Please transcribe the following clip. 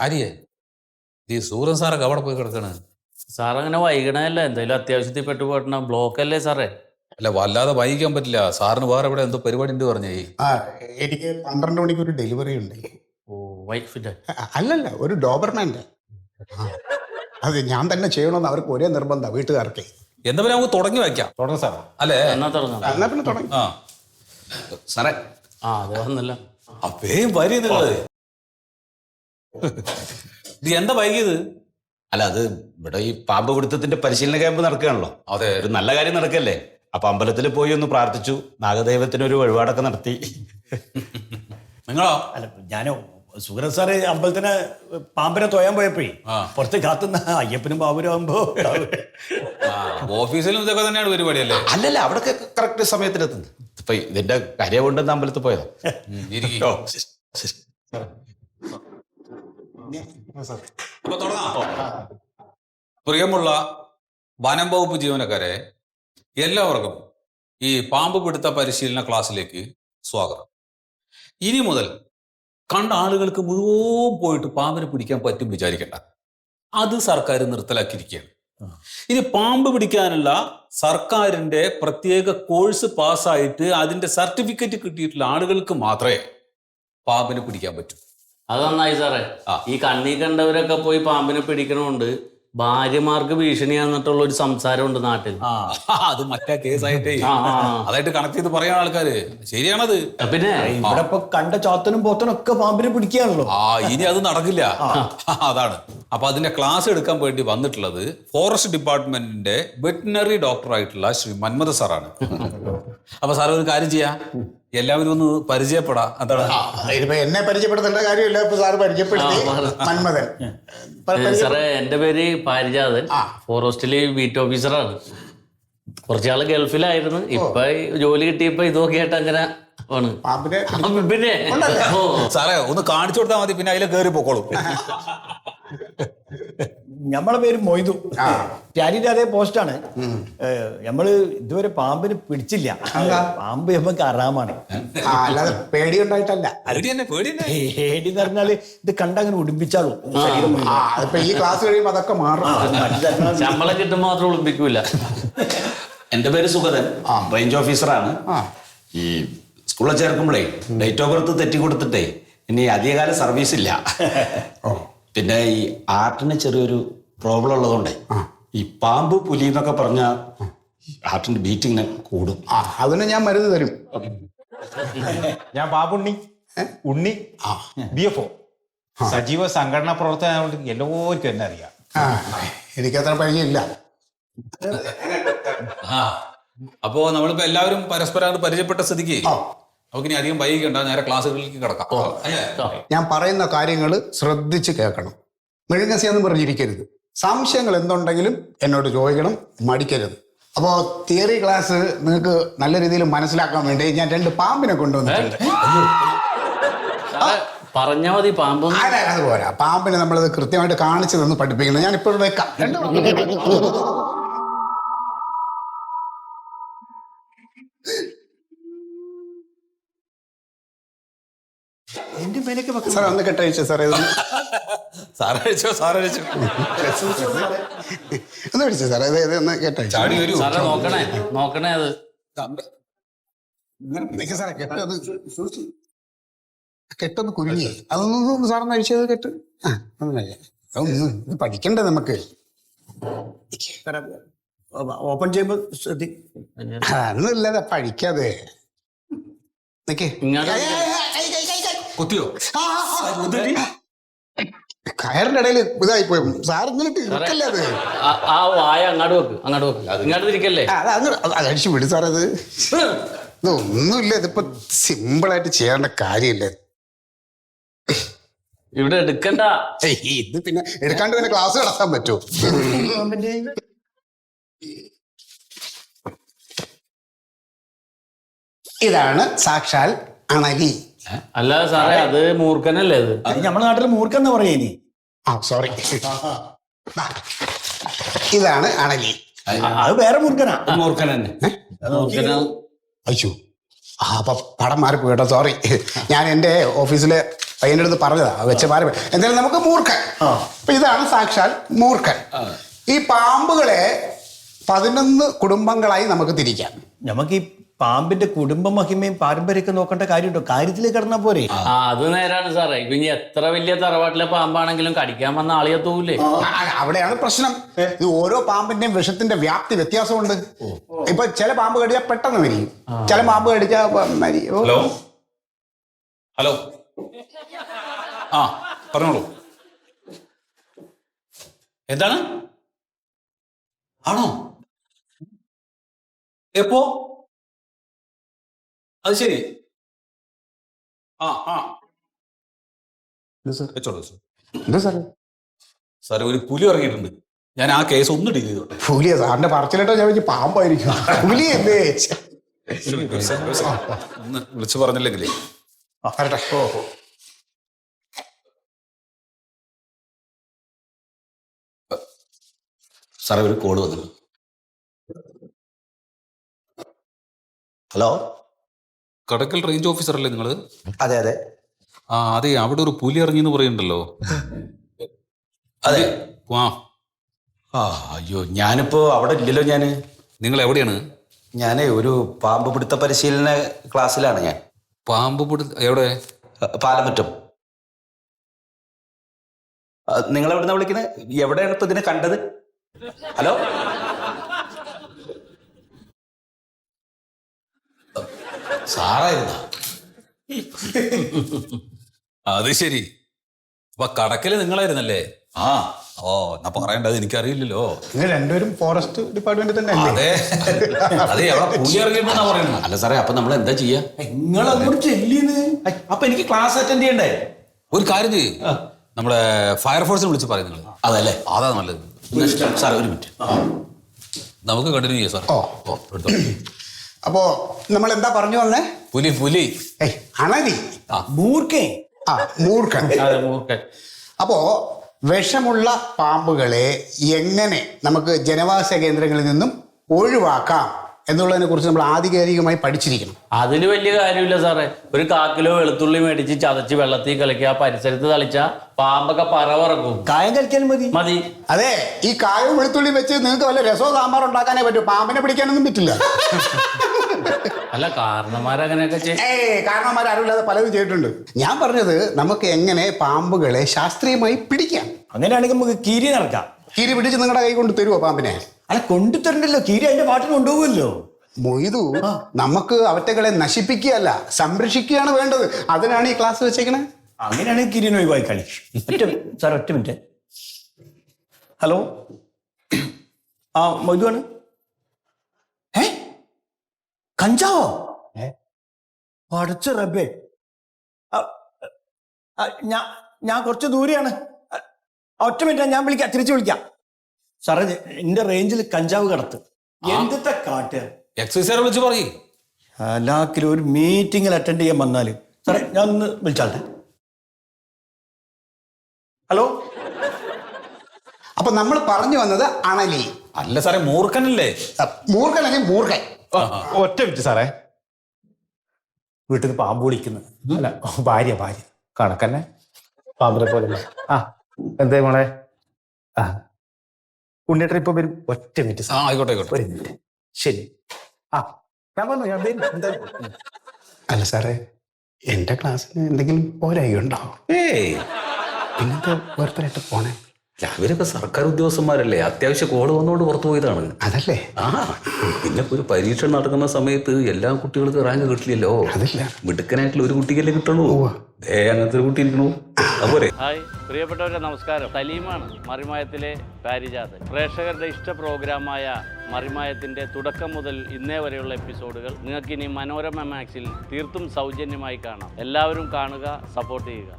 ആര്യെ ഈ സൂര്യൻ സാറൊക്കെ അവിടെ പോയി കിടക്കണ്. സാർ അങ്ങനെ വൈകണല്ല, എന്തെങ്കിലും അത്യാവശ്യത്തിൽ പെട്ടുപോയിട്ട ബ്ലോക്ക് അല്ലേ സാറേ? അല്ല, വല്ലാതെ വൈകിക്കാൻ പറ്റില്ല. സാറിന് വേറെ എവിടെ എന്തോ പരിപാടി ഉണ്ട് പറഞ്ഞേ. എനിക്ക് 12 മണിക്ക് ഒരു ഡെലിവറി ഉണ്ട്. ഓ, വൈഫിന്റെ? അല്ലല്ല, ഒരു ഡോബർമാൻ്റെ. അത് ഞാൻ തന്നെ ചെയ്യണമെന്ന് അവർക്ക് ഒരേ നിർബന്ധം, വീട്ടുകാർക്ക്. എന്താ പിന്നെ നമുക്ക് തുടങ്ങി വയ്ക്കാം. തുടങ്ങും സാർ. അല്ലേ? എന്നാ പിന്നെ തുടങ്ങി. സാറേ, അതെ വന്നല്ല. അപ്പേയും വരി നിങ്ങള്. ഇത് എന്താ വൈകിയത്? അല്ല, അത് ഇവിടെ ഈ പാമ്പ് പിടുത്തത്തിന്റെ പരിശീലന ക്യാമ്പ് നടക്കുകയാണല്ലോ. അതെ, ഒരു നല്ല കാര്യം നടക്കല്ലേ. അപ്പൊ അമ്പലത്തിൽ പോയി ഒന്ന് പ്രാർത്ഥിച്ചു, നാഗദൈവത്തിനൊരു വഴിപാടൊക്കെ നടത്തി. നിങ്ങളോ? അല്ല, ഞാനോ സുഗരൻ സാറ് അമ്പലത്തിന് പാമ്പിനെ തോയാൻ പോയപ്പോഴേ പുറത്ത് കാത്തുന്ന അയ്യപ്പനും പാമ്പനും ആകുമ്പോ ഓഫീസിലും ഇതൊക്കെ തന്നെയാണ് പരിപാടി അല്ലേ? അല്ലല്ല, അവിടെ കറക്റ്റ് സമയത്തിനെത്തുന്നു. ഇപ്പൊ ഇതിന്റെ കാര്യം കൊണ്ടെന്ന് അമ്പലത്തിൽ പോയതാ. അപ്പൊ തുടങ്ങാം. പ്രിയമുള്ള വനം വകുപ്പ് ജീവനക്കാരെ, എല്ലാവർക്കും ഈ പാമ്പ് പിടുത്ത പരിശീലന ക്ലാസ്സിലേക്ക് സ്വാഗതം. ഇനി മുതൽ കണ്ട ആളുകൾക്ക് മുഴുവൻ പോയിട്ട് പാമ്പിനെ പിടിക്കാൻ പറ്റും വിചാരിക്കണ്ട. അത് സർക്കാർ നിർത്തലാക്കിയിരിക്കുകയാണ്. ഇനി പാമ്പ് പിടിക്കാനുള്ള സർക്കാരിന്റെ പ്രത്യേക കോഴ്സ് പാസ്സായിട്ട് അതിന്റെ സർട്ടിഫിക്കറ്റ് കിട്ടിയിട്ടുള്ള ആളുകൾക്ക് മാത്രമേ പാമ്പിനെ പിടിക്കാൻ പറ്റൂ. അത് നന്നായി സാറേ. ഈ കണ്ണി കണ്ടവരൊക്കെ പോയി പാമ്പിനെ പിടിക്കണോണ്ട് ഭാര്യമാർക്ക് ഭീഷണിയാന്നിട്ടുള്ള ഒരു സംസാരമുണ്ട് നാട്ടിൽ. അത് മറ്റേ കേസായിട്ടേ അതായിട്ട് കണക്ട് ചെയ്ത് പറയാൻ ആൾക്കാര്. ശരിയാണത്. പിന്നെ ഇവിടെ ഇപ്പൊ കണ്ട ചാത്തനും പോത്തനും ഒക്കെ പാമ്പിനെ പിടിക്കുകയാണല്ലോ. ഇനി അത് നടക്കില്ല. അതാണ്. അപ്പൊ അതിന്റെ ക്ലാസ് എടുക്കാൻ വേണ്ടി വന്നിട്ടുള്ളത് ഫോറസ്റ്റ് ഡിപ്പാർട്ട്മെന്റിന്റെ വെറ്റിനറി ഡോക്ടർ ആയിട്ടുള്ള ശ്രീ മന്മഥ സാറാണ്. അപ്പൊ സാർ ഒരു കാര്യം ചെയ്യാം, എല്ലാവരും ഒന്ന് പരിചയപ്പെടാം. എന്താണ്? ഇതിപ്പോ എന്നെ പരിചയപ്പെടുത്തേണ്ട കാര്യമില്ല, ഇപ്പൊ സാറ് പരിചയപ്പെടുത്തി. മന്മഥൻ സാറേ, എന്റെ പേര് പാരിജാതൻ. ഫോറസ്റ്റില് ബീറ്റ് ഓഫീസറാണ്. കുറച്ചാള് ഗൾഫിലായിരുന്നു. ഇപ്പൊ ജോലി കിട്ടിയപ്പോ ഇതൊക്കെ ആയിട്ട് അങ്ങനെ ആണ്. പിന്നെ സാറേ ഒന്ന് കാണിച്ചു കൊടുത്താൽ മതി, പിന്നെ അതിലെ കയറി പൊക്കോളും. നമ്മളെ പേര് മൊയ്തു. പ്യാരിന്റെ അതേ പോസ്റ്റാണ്. നമ്മള് ഇതുവരെ പാമ്പിന് പിടിച്ചില്ല. പാമ്പ് നമുക്ക് അറാമാണ്. അല്ലാതെ പേടിയുണ്ടായിട്ടല്ല. പേടി എന്ന് പറഞ്ഞാല് ഇത് കണ്ടങ്ങനെ ഉടുപ്പിച്ചാളൂ. ഇപ്പൊ ഈ ക്ലാസ് കഴിയുമ്പോ അതൊക്കെ മാറും. ശമ്പളം കിട്ടുമ്പോ മാത്രം ഒളിപ്പിക്കൂല. എന്റെ പേര് സുഗതൻ, റേഞ്ച് ഓഫീസറാണ്. ഈ സ്കൂളിൽ ചേർക്കുമ്പോഴേ ഡേറ്റ് ഓഫ് ബർത്ത് തെറ്റി കൊടുത്തിട്ടേ ഇനി അധികകാല സർവീസ് ഇല്ല. പിന്നെ ഈ ആർട്ടിന് ചെറിയൊരു പ്രോബ്ലം ഉള്ളതുകൊണ്ടേ ഈ പാമ്പ് പുലി എന്നൊക്കെ പറഞ്ഞ ഹാർട്ടിന്റെ ബീറ്റിങ്ങനെ കൂടും. അതിന് ഞാൻ മരുന്ന് തരും. ഞാൻ ബാബുണ്ണി, ഉണ്ണി, BFO, സജീവ സംഘടനാ പ്രവർത്തനം. എല്ലാവർക്കും എന്നെ അറിയാം. എനിക്കത്ര പരിചയമില്ല. അപ്പോ നമ്മളിപ്പോ എല്ലാവരും പരസ്പരം പരിചയപ്പെട്ട സ്ഥിതിക്ക് നമുക്കിനി അധികം വൈകിക്കണ്ട, നേരെ ക്ലാസ്സുകളിലേക്ക് കിടക്കാം. ഞാൻ പറയുന്ന കാര്യങ്ങൾ ശ്രദ്ധിച്ച് കേൾക്കണം. മെഴുകസിയൊന്നും പറഞ്ഞിരിക്കരുത്. സംശയങ്ങൾ എന്തുണ്ടെങ്കിലും എന്നോട് ചോദിക്കണം, മടിക്കരുത്. അപ്പോൾ തിയറി ക്ലാസ് നിങ്ങൾക്ക് നല്ല രീതിയിൽ മനസ്സിലാക്കാൻ വേണ്ടി ഞാൻ 2 പാമ്പിനെ കൊണ്ടുവന്നിട്ടുണ്ട്. പറഞ്ഞാൽ മതി പാമ്പ്. അത് പോരാ, പാമ്പിനെ നമ്മളത് കൃത്യമായിട്ട് കാണിച്ചു തന്ന് പഠിപ്പിക്കണം. ഞാൻ ഇപ്പോൾ വെക്കാം. എന്റെ മേലേക്ക് സാറേ ഒന്ന് കെട്ടഴിച്ചോ സാറേ. സാറഴിച്ചോ സാറഴിച്ചോ ഒന്ന് പിടിച്ചോ സാറേ. ഒന്ന് കെട്ടഴിച്ചോ. സാറേ നോക്കണേ അത്. സാറേ കെട്ടൊന്ന് കുരുങ്ങി. അതൊന്നും സാറൊന്ന് അഴിച്ചത് കെട്ട്. ഒന്നും പഠിക്കണ്ടേ നമുക്ക്. ഓപ്പൺ ചെയ്യുമ്പോ അതൊന്നുമില്ലാതെ പഠിക്കാതെ കുത്തിയോ? കയറിന്റെ ഇടയിൽ ഇതായി പോയി സാർ. ഇങ്ങോട്ട് ഇറക്കല്ലേ അത്. ആ വായ അങ്ങോട്ട് വെക്ക്, ഇങ്ങോട്ട് തിരിക്കല്ലേ. അത് അടിച്ചു വിടും സാർ. അത് ഇതൊന്നുമില്ല, ഇതിപ്പോ സിമ്പിളായിട്ട് ചെയ്യേണ്ട കാര്യമില്ല. ഇവിടെ എടുക്കണ്ട. ഇത് പിന്നെ എടുക്കാണ്ട് പിന്നെ ക്ലാസ് നടത്താൻ പറ്റുമോ? ഇതാണ് സാക്ഷാൽ അണലി. അല്ല സാറേ, അത് മൂർഖനല്ലേ? അത് നമ്മുടെ നാട്ടിൽ മൂർഖെന്ന് പറയാ. ഇനി സോറി, ഇതാണ് അണലി. അത് വേറെ മൂർഖനാ. മൂർഖൻ തന്നെ. അയ്യോ, അപ്പൊ പടം മാറിപ്പോയി കേട്ടോ. സോറി. ഞാൻ എൻ്റെ ഓഫീസിലെ പയ്യൻ്റെ അടുത്ത് പറഞ്ഞതാ വെച്ച പാര. എന്തായാലും നമുക്ക് മൂർഖൻ. അപ്പൊ ഇതാണ് സാക്ഷാൽ മൂർഖൻ. ഈ പാമ്പുകളെ 11 കുടുംബങ്ങളായി നമുക്ക് തിരിക്കാം. നമുക്ക് ഈ പാമ്പിന്റെ കുടുംബ മഹിമയും പാരമ്പര്യമൊക്കെ നോക്കേണ്ട കാര്യമുണ്ടോ? കാര്യത്തിലേക്ക് കടന്നാൽ പോരെ? അത് നേരാണ് സാറേ. ഇനി എത്ര വലിയ തറവാട്ടിലെ പാമ്പാണെങ്കിലും കടിക്കാൻ വന്ന ആളിയെത്തൂല്ലേ? അവിടെയാണ് പ്രശ്നം. ഇത് ഓരോ പാമ്പിന്റെയും വിഷത്തിന്റെ വ്യാപ്തി വ്യത്യാസമുണ്ട്. ഇപ്പൊ ചില പാമ്പ് കടിച്ചാൽ പെട്ടെന്ന് മരിക്കും, ചില പാമ്പ് കടിച്ചാൽ ഹലോ ഹലോ ആ പറഞ്ഞോളൂ. എന്താണ്? ആണോ? എപ്പോ? അത് ശരി. വെച്ചോളൂ സാറേ, ഒരു പുലി ഇറങ്ങിയിട്ടുണ്ട്. ഞാൻ ആ കേസ് ഒന്ന് ഡീൽ ചെയ്തോട്ടെ. പുലിയ സാറിന്റെ പറച്ചിലിട്ടോ ഞാൻ വെച്ച് പാമ്പായിരിക്കും. പുലി എന്തേ ഒന്ന് വിളിച്ചു പറഞ്ഞില്ലെങ്കിലേ. സാറേ ഒരു കോള് വന്നു. ഹലോ, കടക്കൽ റേഞ്ച് ഓഫീസർ അല്ലേ നിങ്ങള്? അതെ അതെ അതെ, അവിടെ ഒരു പുലി ഇറങ്ങിന്ന് പറയുന്നുണ്ടല്ലോ. അതെ. ആ അയ്യോ, ഞാനിപ്പോ അവിടെ ഇല്ലല്ലോ. നിങ്ങൾ എവിടെയാണ്? ഞാനേ ഒരു പാമ്പ് പിടുത്ത പരിശീലന ക്ലാസ്സിലാണ് ഞാൻ. പാമ്പ് എവിടെ? പാലമുറ്റം. നിങ്ങൾ എവിടുന്നാ വിളിക്കുന്നത്? എവിടെയാണ് ഇപ്പൊ ഇതിനെ കണ്ടത്? ഹലോ, സാറായിരുന്ന? അത് ശരി. അപ്പൊ കടക്കല് നിങ്ങളായിരുന്നല്ലേ? ഓ, എന്നാ പറയണ്ടത് എനിക്കറിയില്ലല്ലോ. നിങ്ങൾ രണ്ടുപേരും ഫോറസ്റ്റ് ഡിപ്പാർട്ട്മെന്റ് തന്നെ അതെ അതെ, എവിടെ പുലി ഇറങ്ങിയിട്ടാ പറയുന്നത്? അല്ല സാറേ, അപ്പൊ നമ്മൾ എന്താ ചെയ്യാ? നിങ്ങളങ്ങോട്ട് ചെല്ലിന്ന്. അപ്പൊ എനിക്ക് ക്ലാസ് അറ്റൻഡ് ചെയ്യണ്ടേ? ഒരു കാര്യം ചെയ്യ്, നമ്മളെ ഫയർഫോഴ്സിനെ വിളിച്ച് പറയും നിങ്ങൾ. അതല്ലേ, അതാ നല്ലത്. സാർ ഒരു മിനിറ്റ്, നമുക്ക് കണ്ടിന്യൂ ചെയ്യാം സാർ. എടുത്തോ. അപ്പോ നമ്മൾ എന്താ പറഞ്ഞു വന്നേ? പുലി പുലി അണലി, മൂർഖൻ. മൂർഖൻ. അപ്പോ വിഷമുള്ള പാമ്പുകളെ എങ്ങനെ നമുക്ക് ജനവാസ കേന്ദ്രങ്ങളിൽ നിന്നും ഒഴിവാക്കാം എന്നുള്ളതിനെ കുറിച്ച് നമ്മൾ ആധികാരികമായി പഠിച്ചിരിക്കണം. അതിന് വലിയ കാര്യമില്ല സാറേ. ഒരു 1/4 കിലോ വെളുത്തുള്ളി മേടിച്ച് ചതച്ച് വെള്ളത്തിൽ കളിക്കുക, പരിസരത്ത് തളിച്ച പാമ്പൊക്കെ പറവറക്കും. കായം കളിക്കാൻ മതി. മതി. അതെ, ഈ കായവും വെളുത്തുള്ളിയും വെച്ച് നിങ്ങൾക്ക് വല്ല രസവും സാമ്പാർ ഉണ്ടാക്കാനേ പറ്റൂ, പാമ്പിനെ പിടിക്കാനൊന്നും പറ്റില്ല. അല്ല, കാരണന്മാരങ്ങനെയൊക്കെ കാരണന്മാരാരുമില്ലാതെ പലതും ചെയ്തിട്ടുണ്ട്. ഞാൻ പറഞ്ഞത് നമുക്ക് എങ്ങനെ പാമ്പുകളെ ശാസ്ത്രീയമായി പിടിക്കാം. അങ്ങനെയാണെങ്കിൽ നമുക്ക് കീരി നടക്കാം. കീരി പിടിച്ച് നിങ്ങളുടെ കൈ കൊണ്ട് തരുമോ പാമ്പിനെ? അല്ല, കൊണ്ടുതരണ്ടല്ലോ, കീരി അതിന്റെ പാട്ടിന് കൊണ്ടുപോകുമല്ലോ. മൊയ്തു, നമുക്ക് അവറ്റകളെ നശിപ്പിക്കുകയല്ല, സംരക്ഷിക്കുകയാണ് വേണ്ടത്. അതിനാണ് ഈ ക്ലാസ് വെച്ചേക്കണേ. അങ്ങനെയാണെങ്കിൽ കിരീനെ ഒഴിവായി കളി. സാർ ഒറ്റ മിനിറ്റ്. ഹലോ, മൊയ്തുവാണ്. കഞ്ചാവോ? അടച്ച റബ്ബേ, ഞാൻ കുറച്ച് ദൂരെയാണ്. ഒറ്റ മിനിറ്റ്, ഞാൻ വിളിക്കാം, തിരിച്ചു വിളിക്കാം. സാറേ, എന്റെ റേഞ്ചിൽ കഞ്ചാവ് കടത്ത്. എന്തിത്തെ കാട്ട് എക്സൈസുകാരെ വിളിച്ച് പറയും. അല്ലാക്കിലും ഒരു മീറ്റിംഗിൽ അറ്റൻഡ് ചെയ്യാൻ വന്നാല് സാറേ, ഞാൻ ഒന്ന് വിളിച്ചാട്ടെ. ഹലോ. അപ്പൊ നമ്മൾ പറഞ്ഞു വന്നത് അണലി. അല്ല സാറേ, മൂർഖനല്ലേ? മൂർഖനല്ലേ? മൂർഖൻ. ഒറ്റ മിനിറ്റ് സാറേ. വീട്ടിൽ നിന്ന് പാമ്പ് വിളിക്കുന്നത്. അല്ല, ഭാര്യ കണക്കന്നെ പാമ്പിനെ പോലെ. എന്തേ മോളെ? ഉണ്ണിയേട്ടൻ ഇപ്പൊ വരും. ഒറ്റ മിനിറ്റ് സാർ. ആയിക്കോട്ടെ ഒരു മിനിറ്റ്. ശരി. ഞാൻ വന്നു. ഞാൻ അല്ല സാറേ, എന്റെ ക്ലാസ്സിന് എന്തെങ്കിലും പോരായി ഉണ്ടോ? പിന്നത്തെ ഓരോരുത്തരായിട്ട് പോണേ. അവരൊക്കെ സർക്കാർ ഉദ്യോഗസ്ഥന്മാരല്ലേ, അത്യാവശ്യം കോള് വന്നുകൊണ്ട് പുറത്തു പോയതാണ്. അതല്ലേ? പിന്നെ ഒരു പരീക്ഷ നടക്കുന്ന സമയത്ത് എല്ലാ കുട്ടികൾക്കും റാങ്ക് കിട്ടില്ലല്ലോ. അതല്ല, മിടുക്കനായിട്ടുള്ള ഒരു കുട്ടിക്കല്ലേ കിട്ടുള്ളൂ. അങ്ങനത്തെ ഒരു കുട്ടി ഇരിക്കണു. അതുപോലെ. ഹായ് പ്രിയപ്പെട്ടവരെ, നമസ്കാരം. സലീമാണ്, മറിമായത്തിലെ പാരിജാതൻ. പ്രേക്ഷകരുടെ ഇഷ്ട പ്രോഗ്രാമായ മറിമായത്തിന്റെ തുടക്കം മുതൽ ഇന്നേ വരെയുള്ള എപ്പിസോഡുകൾ നിങ്ങൾക്കിനി മനോരമ മാക്സിൽ തീർത്തും സൗജന്യമായി കാണാം. എല്ലാവരും കാണുക, സപ്പോർട്ട് ചെയ്യുക.